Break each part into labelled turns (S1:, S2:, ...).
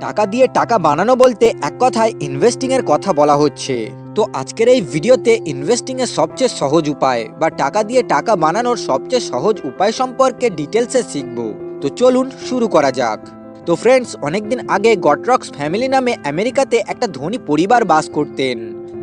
S1: টাকা দিয়ে টাকা বানানো বলতে এক কথায় ইনভেস্টিং এর কথা বলা হচ্ছে। তো আজকের এই ভিডিওতে ইনভেস্টিং এর সবচেয়ে সহজ উপায় বা টাকা দিয়ে টাকা বানানোর সবচেয়ে সহজ উপায় সম্পর্কে ডিটেলসে শিখব। তো চলুন শুরু করা যাক। তো ফ্রেন্ডস, অনেকদিন আগে গটরক্স ফ্যামিলি নামে আমেরিকাতে একটা ধনী পরিবার বাস করতেন।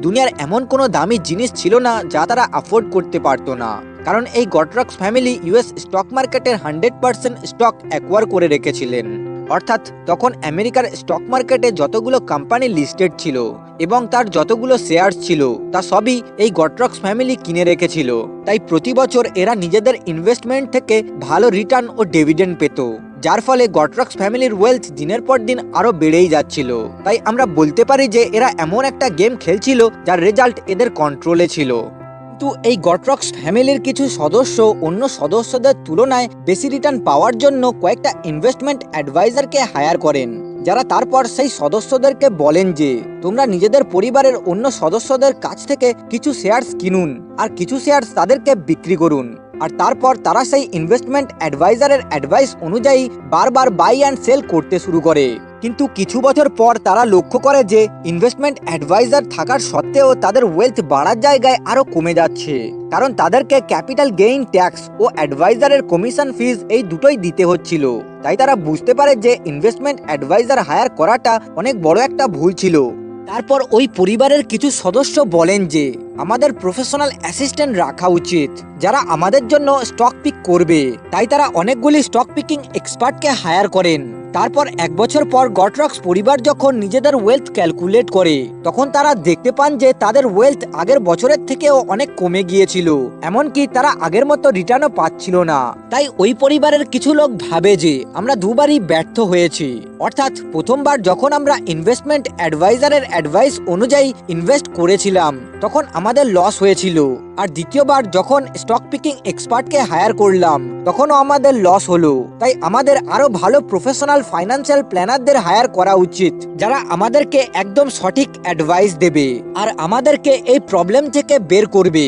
S1: দুনিয়ার এমন কোনো দামি জিনিস ছিল না যা তারা অ্যাফোর্ড করতে পারতো না, কারণ এই গটরক্স ফ্যামিলি ইউএস স্টক মার্কেটের 100% স্টক অ্যাকোয়ার করে রেখেছিলেন। অর্থাৎ তখন আমেরিকার স্টক মার্কেটে যতগুলো কোম্পানি লিস্টেড ছিল এবং তার যতগুলো শেয়ার ছিল তা সবই এই গটরক্স ফ্যামিলি কিনে রেখেছিল। তাই প্রতি বছর এরা নিজেদের ইনভেস্টমেন্ট থেকে ভালো রিটার্ন ও ডিভিডেন্ড পেত, যার ফলে গটরক্স ফ্যামিলির ওয়েলথ দিনের পর দিন আরো বেড়েই যাচ্ছিল। তাই আমরা বলতে পারি যে এরা এমন একটা গেম খেলছিল যার রেজাল্ট এদের কন্ট্রোলে ছিল। কিন্তু এই গটরক্স ফ্যামিলির কিছু সদস্য অন্য সদস্যদের তুলনায় বেশি রিটার্ন পাওয়ার জন্য কয়েকটা ইনভেস্টমেন্ট অ্যাডভাইজারকে হায়ার করেন, যারা তারপর সেই সদস্যদেরকে বলেন যে তোমরা নিজেদের পরিবারের অন্য সদস্যদের কাছ থেকে কিছু শেয়ারস কিনুন আর কিছু শেয়ারস তাদেরকে বিক্রি করুন। আর তারপর তারা সেই ইনভেস্টমেন্ট অ্যাডভাইজারের অ্যাডভাইস অনুযায়ী বারবার বাই অ্যান্ড সেল করতে শুরু করে। কিন্তু কিছু বছর পর তারা লক্ষ্য করে যে ইনভেস্টমেন্ট অ্যাডভাইজার থাকার সত্ত্বেও তাদের ওয়েলথ বাড়ার জায়গায় আরো কমে যাচ্ছে, কারণ তাদেরকে ক্যাপিটাল গেইন ট্যাক্স ও অ্যাডভাইজারের কমিশন ফিজ এই দুটোই দিতে হচ্ছিল। তাই তারা বুঝতে পারে যে ইনভেস্টমেন্ট অ্যাডভাইজার হায়ার করাটা অনেক বড় একটা ভুল ছিল। তারপর ওই পরিবারের কিছু সদস্য বলেন যে আমাদের প্রফেশনাল অ্যাসিস্ট্যান্ট রাখা উচিত যারা আমাদের জন্য স্টক পিক করবে। তাই তারা অনেকগুলি স্টক পিকিং এক্সপার্টকে হায়ার করেন। তারপর এক বছর পর গটরক্স পরিবার যখন নিজেদের ওয়েলথ ক্যালকুলেট করে তখন তারা দেখতে পান যে তাদের ওয়েলথ আগের বছরের থেকেও অনেক কমে গিয়েছিল, এমনকি তারা আগের মতো রিটার্নও পাচ্ছিল না। তাই ওই পরিবারের কিছু লোক ভাবে যে আমরা দুবারই ব্যর্থ হয়েছি। অর্থাৎ প্রথমবার যখন আমরা ইনভেস্টমেন্ট অ্যাডভাইজারের অ্যাডভাইস অনুযায়ী ইনভেস্ট করেছিলাম তখন আমাদের লস হয়েছিল, আর দ্বিতীয়বার যখন স্টক পিকিং এক্সপার্টকে হায়ার করলাম তখনও আমাদের লস হলো। তাই আমাদের আরো ভালো প্রফেশনাল ফাইন্যান্সিয়াল প্ল্যানারদের হায়ার করা উচিত যারা আমাদেরকে একদম সঠিক অ্যাডভাইস দেবে আর আমাদেরকে এই প্রবলেম থেকে বের করবে।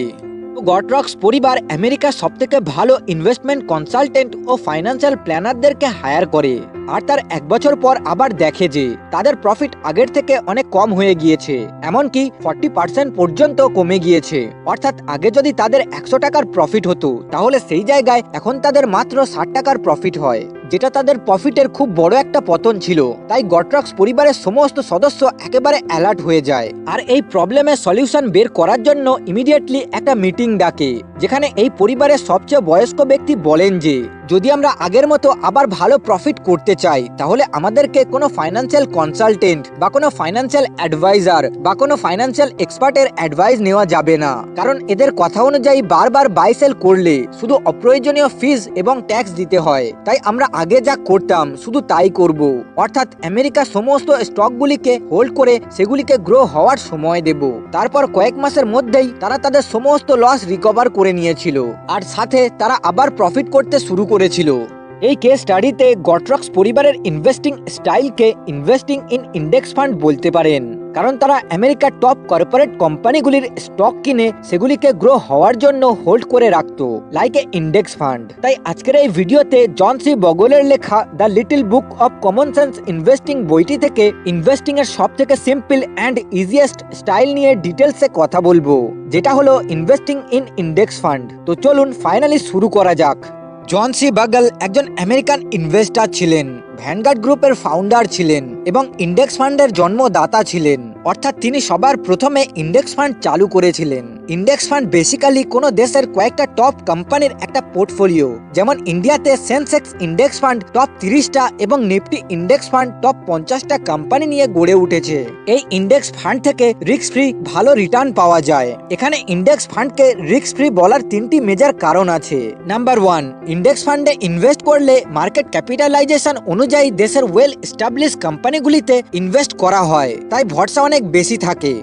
S1: গটরক্স পরিবার আমেরিকার সবথেকে ভালো ইনভেস্টমেন্ট কনসালটেন্ট ও ফাইন্যান্সিয়াল প্ল্যানারদেরকে হায়ার করে, আর তার এক বছর পর আবার দেখে যে তাদের প্রফিট আগের থেকে অনেক কম হয়ে গিয়েছে, এমনকি 40% পর্যন্ত কমে গিয়েছে। অর্থাৎ আগে যদি তাদের 100 টাকার প্রফিট হতো তাহলে সেই জায়গায় এখন তাদের মাত্র 60 টাকার প্রফিট হয়, যেটা তাদের প্রফিটের খুব বড় একটা পতন ছিল। তাই গটরক্স পরিবারের সমস্ত সদস্য একেবারে অ্যালার্ট হয়ে যায় আর এই প্রবলেমের সলিউশন বের করার জন্য ইমিডিয়েটলি একটা মিটিং ডাকে, যেখানে এই পরিবারের সবচেয়ে বয়স্ক ব্যক্তি বলেন যে যদি আমরা আগের মতো আবার ভালো প্রফিট করতে চাই তাহলে আমাদেরকে কোনো ফাইন্যান্সিয়াল কনসালটেন্ট বা কোনো ফাইন্যান্সিয়াল অ্যাডভাইজার বা কোনো ফাইন্যান্সিয়াল এক্সপার্টের অ্যাডভাইস নেওয়া যাবে না, কারণ এদের কথা অনুযায়ী বারবার বাই সেল করলে শুধু অপ্রয়োজনীয় ফিজ এবং ট্যাক্স দিতে হয়। তাই আমরা আগে যা করতাম শুধু তাই করব, অর্থাৎ আমেরিকা সমস্ত স্টকগুলিকে হোল্ড করে সেগুলিকে গ্রো হওয়ার সময় দেব। তারপর কয়েক মাসের মধ্যেই তারা তাদের সমস্ত লস রিকভার করে নিয়েছিল আর সাথে তারা আবার প্রফিট করতে শুরু করেছিল। এই কেস স্টাডিতে গটরক্স পরিবারের ইনভেস্টিং স্টাইলকে ইনভেস্টিং ইন ইন্ডেক্স ফান্ড বলতে পারেন, কারণ তারা আমেরিকার টপ কর্পোরেট কোম্পানিগুলির স্টক কিনে সেগুলিকে গ্রো হওয়ার জন্য হোল্ড করে রাখতো, লাইক এ ইন্ডেক্স ফান্ড। তাই আজকের এই ভিডিওতে জন সি বগলের লেখা the little book of common sense investing বইটি থেকে ইনভেস্টিং এর সব থেকে সিম্পল অ্যান্ড ইজিয়েস্ট স্টাইল নিয়ে ডিটেলসে কথা বলবো, যেটা হলো ইনভেস্টিং ইন ইন্ডেক্স ফান্ড। তো চলুন ফাইনালি শুরু করা যাক। জন সি বাগল একজন আমেরিকান ইনভেস্টর ছিলেন, ভ্যানগার্ড গ্রুপের ফাউন্ডার ছিলেন এবং ইন্ডেক্স ফান্ডের জন্মদাতা ছিলেন। অর্থাৎ তিনি সবার প্রথমে ইন্ডেক্স ফান্ড চালু করেছিলেন। ইন্ডেক্স ফান্ড বেসিক্যালি কোনো দেশের কয়েকটা টপ কোম্পানির একটা পোর্টফোলিও, যেমন ইন্ডিয়াতে সেন্সেক্স ইন্ডেক্স ফান্ড টপ 30টা এবং নিফটি ইন্ডেক্স ফান্ড টপ 50টা কোম্পানি নিয়ে গড়ে উঠেছে। এই ইন্ডেক্স ফান্ড থেকে রিস্ক ফ্রি ভালো রিটার্ন পাওয়া যায়। এখানে ইন্ডেক্স ফান্ডকে রিস্ক ফ্রি বলার 3টি মেজর কারণ আছে। নাম্বার 1, ইন্ডেক্স ফান্ডে ইনভেস্ট করলে মার্কেট ক্যাপিটালাইজেশন অনুযায়ী দেশের ওয়েল এস্টাবলিশ কোম্পানিগুলিতে ইনভেস্ট করা হয়, তাই ভরসা অনেক বেশি থাকে।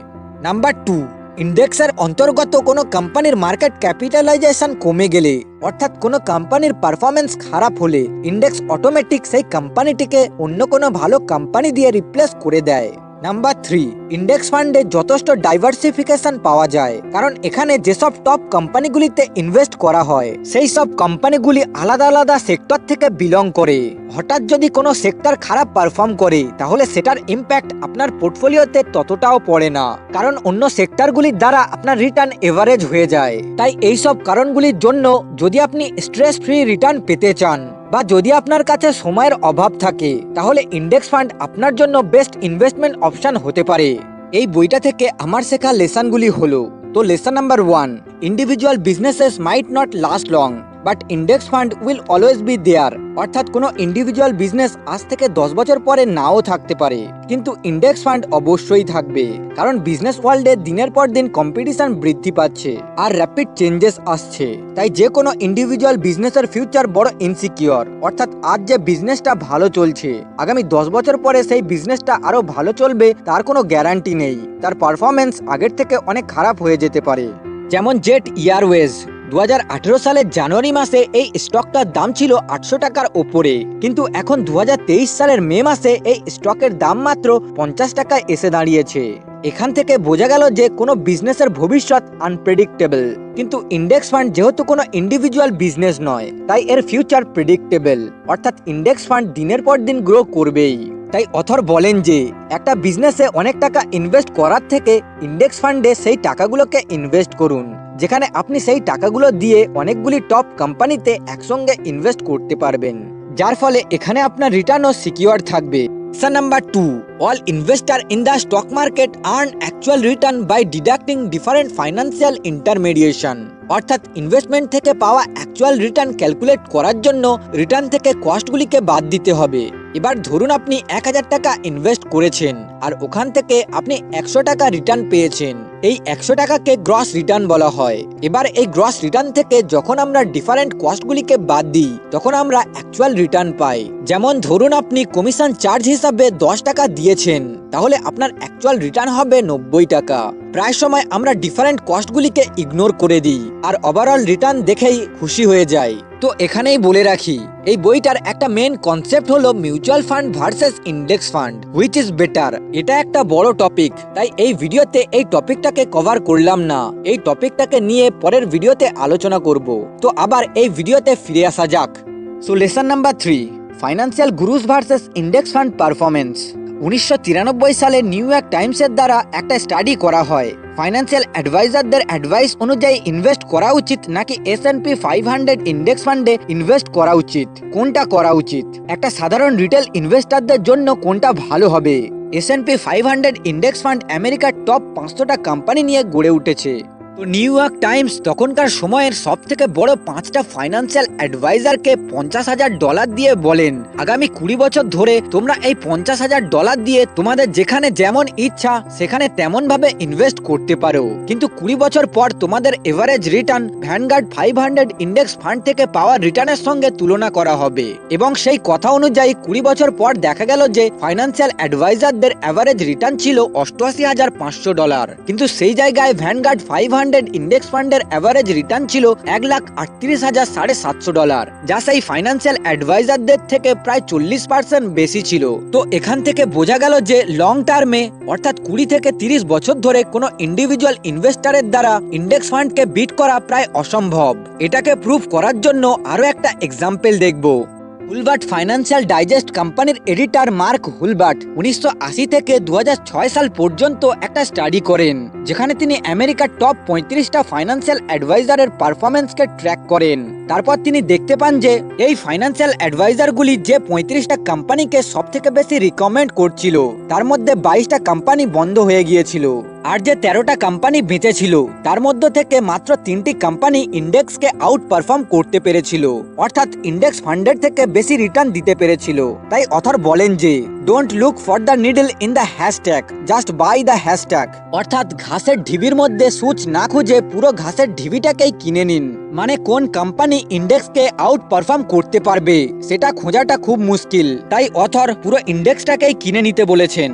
S1: নাম্বার 2, ইন্ডেক্সের অন্তর্গত কোনো কোম্পানির মার্কেট ক্যাপিটালাইজেশন কমে গেলে অর্থাৎ কোনো কোম্পানির পারফরমেন্স খারাপ হলে ইন্ডেক্স অটোমেটিক সেই কোম্পানিটিকে অন্য কোনো ভালো কোম্পানি দিয়ে রিপ্লেস করে দেয়। নাম্বার 3, ইন্ডেক্স ফান্ডে যথেষ্ট ডাইভার্সিফিকেশন পাওয়া যায়, কারণ এখানে যেসব টপ কোম্পানিগুলিতে ইনভেস্ট করা হয় সেই সব কোম্পানিগুলি আলাদা আলাদা সেক্টর থেকে বিলং করে। হঠাৎ যদি কোনো সেক্টর খারাপ পারফর্ম করে তাহলে সেটার ইম্প্যাক্ট আপনার পোর্টফোলিওতে ততটাও পড়ে না, কারণ অন্য সেক্টরগুলির দ্বারা আপনার রিটার্ন এভারেজ হয়ে যায়। তাই এই সব কারণগুলির জন্য যদি আপনি স্ট্রেস ফ্রি রিটার্ন পেতে চান বা যদি আপনার কাছে সময়ের অভাব থাকে তাহলে ইন্ডেক্স ফান্ড আপনার জন্য বেস্ট ইনভেস্টমেন্ট অপশন হতে পারে। এই বইটা থেকে আমার শেখা লেসনগুলি হলো, তো lesson number 1, individual businesses might not last long but index fund will always be there. অর্থাৎ কোনো ইন্ডিভিজুয়াল বিজনেস আজ থেকে 10 বছর পরে নাও থাকতে পারে, কিন্তু ইন্ডেক্স ফান্ড অবশ্যই থাকবে, কারণ বিজনেস ওয়ার্ল্ডে দিনের পর দিন কম্পিটিশন বৃদ্ধি পাচ্ছে আর র্যাপিড চেঞ্জেস আসছে। তাই যে কোনো ইন্ডিভিজুয়াল বিজনেসের ফিউচার বড় ইনসিকিউর। অর্থাৎ আজ যে বিজনেসটা ভালো চলছে আগামী 10 বছর পরে সেই বিজনেসটা আরো ভালো চলবে তার কোনো গ্যারান্টি নেই। তার পারফরমেন্স আগের থেকে অনেক খারাপ হয়ে যেতে পারে। যেমন জেট এয়ারওয়েজ 2018 সালের জানুয়ারি মাসে এই স্টকটার দাম ছিল 800 টাকার ওপরে, কিন্তু এখন 2023 সালের মে মাসে এই স্টকের দাম মাত্র 50 টাকায় এসে দাঁড়িয়েছে। এখান থেকে বোঝা গেল যে কোনো বিজনেসের ভবিষ্যৎ আনপ্রেডিক্টেবল, কিন্তু ইন্ডেক্স ফান্ড যেহেতু কোনো ইন্ডিভিজুয়াল বিজনেস নয় তাই এর ফিউচার প্রেডিক্টেবল। অর্থাৎ ইন্ডেক্স ফান্ড দিনের পর দিন গ্রো করবেই। তাই অথর বলেন যে একটা বিজনেসে অনেক টাকা ইনভেস্ট করার থেকে ইন্ডেক্স ফান্ডে সেই টাকাগুলোকে ইনভেস্ট করুন, যেখানে আপনি সেই টাকাগুলো দিয়ে অনেকগুলি টপ কোম্পানিতে একসঙ্গে ইনভেস্ট করতে পারবেন, যার ফলে এখানে আপনার রিটার্নও সিকিউর থাকবে। Lesson number 2, all investors in the stock market earn actual return by deducting different financial intermediation। অর্থাৎ ইনভেস্টমেন্ট থেকে পাওয়া অ্যাকচুয়াল রিটার্ন ক্যালকুলেট করার জন্য রিটার্ন থেকে কস্টগুলিকে বাদ দিতে হবে। এবার ধরুন আপনি 1000 টাকা ইনভেস্ট করেছেন আর ওখান থেকে আপনি 100 টাকা রিটার্ন পেয়েছেন। এই 100 টাকাকে গ্রস রিটার্ন বলা হয়। এবার এই গ্রস রিটার্ন থেকে যখন আমরা ডিফারেন্ট কস্টগুলিকে বাদ দিই তখন আমরা অ্যাকচুয়াল রিটার্ন পাই। যেমন ধরুন আপনি কমিশন চার্জ হিসাবে 10 টাকা দিয়েছেন, তাহলে আপনার অ্যাকচুয়াল রিটার্ন হবে 90 টাকা। প্রায় সময় আমরা ডিফারেন্ট কস্টগুলিকে ইগনোর করে দিই আর ওভারঅল রিটার্ন দেখেই খুশি হয়ে যাই। তো এখানেই বলে রাখি, এই বইটার একটা মেন কনসেপ্ট হলো mutual fund versus index fund, which is better. এটা একটা বড় টপিক, তাই এই ভিডিওতে এই টপিকটাকে কভার করলাম না। এই টপিকটাকে নিয়ে পরের ভিডিওতে আলোচনা করব। তো আবার এই ভিডিওতে ফিরে আসা যাক। So lesson number 3, financial গুরুস versus index fund performance. 1993 সালে নিউ ইয়র্ক টাইমসের দ্বারা একটা স্টাডি করা হয়, ফাইন্যান্সিয়াল অ্যাডভাইজারদের অ্যাডভাইস অনুযায়ী ইনভেস্ট করা উচিত নাকি S&P 500 ইন্ডেক্স ফান্ডে ইনভেস্ট করা উচিত, কোনটা করা উচিত। একটা সাধারণ রিটেল ইনভেস্টরদের জন্য কোনটা ভালো হবে। S&P 500 ইন্ডেক্স ফান্ড আমেরিকার টপ 500টা কোম্পানি নিয়ে গড়ে উঠেছে। তো নিউ ইয়র্ক টাইমস তখনকার সময়ের সব থেকে বড় 5টা ফাইন্যান্সিয়াল অ্যাডভাইজারকে $50,000 দিয়ে বলেন, আগামী 20 বছর ধরে তোমরা এই $50,000 দিয়ে তোমাদের যেখানে যেমন ইচ্ছা সেখানে তেমন ভাবে ইনভেস্ট করতে পারো, কিন্তু 20 বছর পর তোমাদের average return vanguard 500 index fund থেকে পাওয়া রিটার্নের সঙ্গে তুলনা করা হবে। এবং সেই কথা অনুযায়ী 20 বছর পর দেখা গেল যে ফাইন্যান্সিয়াল অ্যাডভাইজারদের এভারেজ রিটার্ন ছিল $88,500, কিন্তু সেই জায়গায় ভ্যানগার্ড 500 ইন্ডেক্স ফান্ডের এভারেজ রিটার্ন ছিল $1,38,700, যা সেই ফাইন্যান্সিয়াল অ্যাডভাইজারদের থেকে প্রায় 40% বেশি ছিল। তো এখান থেকে বোঝা গেল যে লং টার্মে অর্থাৎ 20 থেকে 30 বছর ধরে কোনো ইন্ডিভিজুয়াল ইনভেস্টরের দ্বারা ইন্ডেক্স ফান্ডকে বিট করা প্রায় অসম্ভব। এটাকে প্রুফ করার জন্য আরো একটা এক্সাম্পল দেখব। হুলবার্ট ফাইন্যান্সিয়াল ডাইজেস্ট কোম্পানির এডিটর মার্ক হুলবার্ট 1980 থেকে 2006 সাল পর্যন্ত একটা স্টাডি করেন, যেখানে তিনি আমেরিকার টপ 35টা ফাইন্যান্সিয়াল অ্যাডভাইজারের পারফরমেন্সকে ট্র্যাক করেন। তারপর তিনি দেখতে পান যে এই ফাইন্যান্সিয়াল অ্যাডভাইজারগুলি যে 35টা কোম্পানিকে সব থেকে বেশি রিকমেন্ড করছিল তার মধ্যে 22টা কোম্পানি বন্ধ হয়ে গিয়েছিল, আর যে 13টা কোম্পানি বেঁচে ছিল তার মধ্য থেকে মাত্র 3টি কোম্পানি ইন্ডেক্সকে আউট পারফর্ম করতে পেরেছিল, অর্থাৎ ইন্ডেক্স ফান্ডের থেকে বেশি রিটার্ন দিতে পেরেছিল। তাই অথর বলেন যে don't look for the needle in the hashtag, just buy the hashtag. অর্থাৎ ঘাসের ঢিবির মধ্যে সূচ না খুঁজে পুরো ঘাসের ঢিবিটাকেই কিনে নিন। মানে কোন কোম্পানি ইন্ডেক্সকে আউট পারফর্ম করতে পারবে সেটা খোঁজাটা খুব মুশকিল, তাই অথর পুরো ইন্ডেক্সটাকেই কিনে নিতে বলেছেন।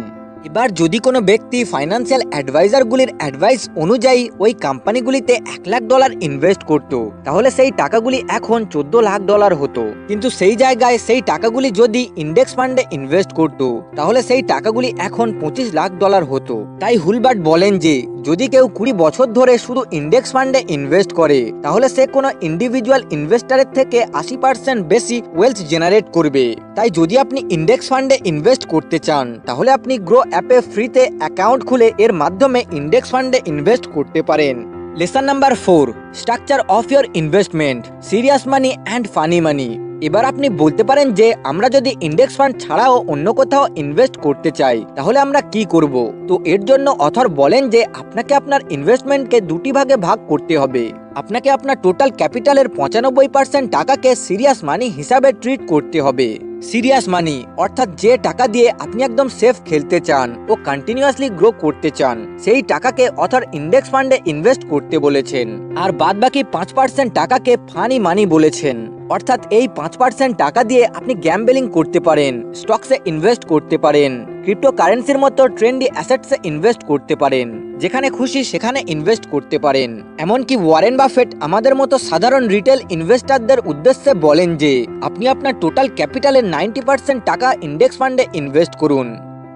S1: এবার যদি কোনো ব্যক্তি ফাইন্যান্সিয়াল অ্যাডভাইজারগুলির অ্যাডভাইস অনুযায়ী ওই কোম্পানিগুলিতে $1,00,000 ইনভেস্ট করত, তাহলে সেই টাকাগুলি এখন $14,00,000 হতো। কিন্তু সেই জায়গায় সেই টাকাগুলি যদি ইন্ডেক্স ফান্ডে ইনভেস্ট করত, তাহলে সেই টাকাগুলি এখন $25,00,000 হতো। তাই হুলবার্ট বলেন যে যদি কেউ 20 বছর ধরে শুধু ইন্ডেক্স ফান্ডে ইনভেস্ট করে, তাহলে সে কোনো ইন্ডিভিজুয়াল ইনভেস্টারের থেকে 80% বেশি ওয়েলথ জেনারেট করবে। তাই যদি আপনি ইন্ডেক্স ফান্ডে ইনভেস্ট করতে চান, তাহলে আপনি গ্রো অ্যাপে ফ্রিতে অ্যাকাউন্ট খুলে এর মাধ্যমে ইন্ডেক্স ফান্ডে ইনভেস্ট করতে পারেন। Lesson number 4, structure of your investment, serious money and funny money. এবার আপনি বলতে পারেন যে আমরা যদি ইন্ডেক্স ফান্ড ছাড়াও অন্য কোথাও ইনভেস্ট করতে চাই, তাহলে আমরা কি করব? তো এর জন্য অথর বলেন যে আপনাকে আপনার ইনভেস্টমেন্টকে দুটি ভাগে ভাগ করতে হবে। আপনাকে আপনার টোটাল ক্যাপিটালের 95% টাকাকে সিরিয়াস মানি হিসাবে ট্রিট করতে হবে। সিরিয়াস মানি অর্থাৎ যে টাকা দিয়ে আপনি একদম সেফ খেলতে চান ও কন্টিনিউয়াসলি গ্রো করতে চান, সেই টাকাকে অথর ইন্ডেক্স ফান্ডে ইনভেস্ট করতে বলেছেন। আর বাদবাকি 5% টাকাকে ফানি মানি বলেছেন। অর্থাৎ এই 5% টাকা দিয়ে আপনি গ্যাম্বলিং করতে পারেন, স্টকসে ইনভেস্ট করতে পারেন, ক্রিপ্টোকারেন্সির মতো ট্রেন্ডি অ্যাসেটসে ইনভেস্ট করতে পারেন, যেখানে খুশি সেখানে ইনভেস্ট করতে পারেন। এমনকি ওয়ারেন বাফেট আমাদের মতো সাধারণ রিটেল ইনভেস্টরদের উদ্দেশ্যে বলেন যে আপনি আপনার টোটাল ক্যাপিটালের 90% টাকা ইন্ডেক্স ফান্ডে ইনভেস্ট করুন।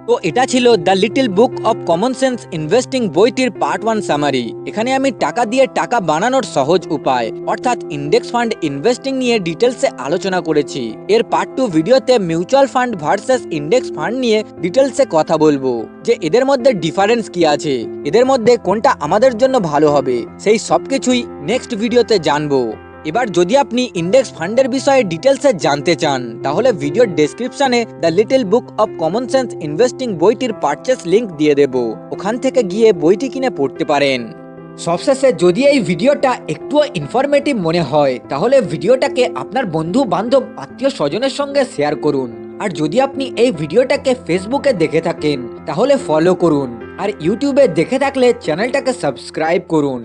S1: তো এটা ছিল the little book of common sense investing বইটির পার্ট 1 সামারি। এখানে আমি টাকা দিয়ে টাকা বানানোর সহজ উপায় অর্থাৎ ইন্ডেক্স ফান্ড ইনভেস্টিং নিয়ে ডিটেলসে আলোচনা করেছি। এর পার্ট 2 ভিডিওতে mutual fund versus index fund নিয়ে ডিটেলসে কথা বলবো, যে এদের মধ্যে ডিফারেন্স কি আছে, এদের মধ্যে কোনটা আমাদের জন্য ভালো হবে, সেই সবকিছুই নেক্সট ভিডিওতে জানবো। এবার যদি আপনি ইন্ডেক্স ফান্ডের বিষয়ে ডিটেলসে জানতে চান, তাহলে ভিডিওর ডেসক্রিপশনে the little book of common sense investing বইটির পারচেস লিংক দিয়ে দেব, ওখান থেকে গিয়ে বইটি কিনে পড়তে পারেন। সবশেষে যদি এই ভিডিওটা একটুও ইনফরমেটিভ মনে হয়, তাহলে ভিডিওটাকে আপনার বন্ধু বান্ধব আত্মীয় স্বজনের সঙ্গে শেয়ার করুন। আর যদি আপনি এই ভিডিওটাকে ফেসবুকে দেখে থাকেন, তাহলে ফলো করুন। আর ইউটিউবে দেখে থাকলে চ্যানেলটাকে সাবস্ক্রাইব করুন।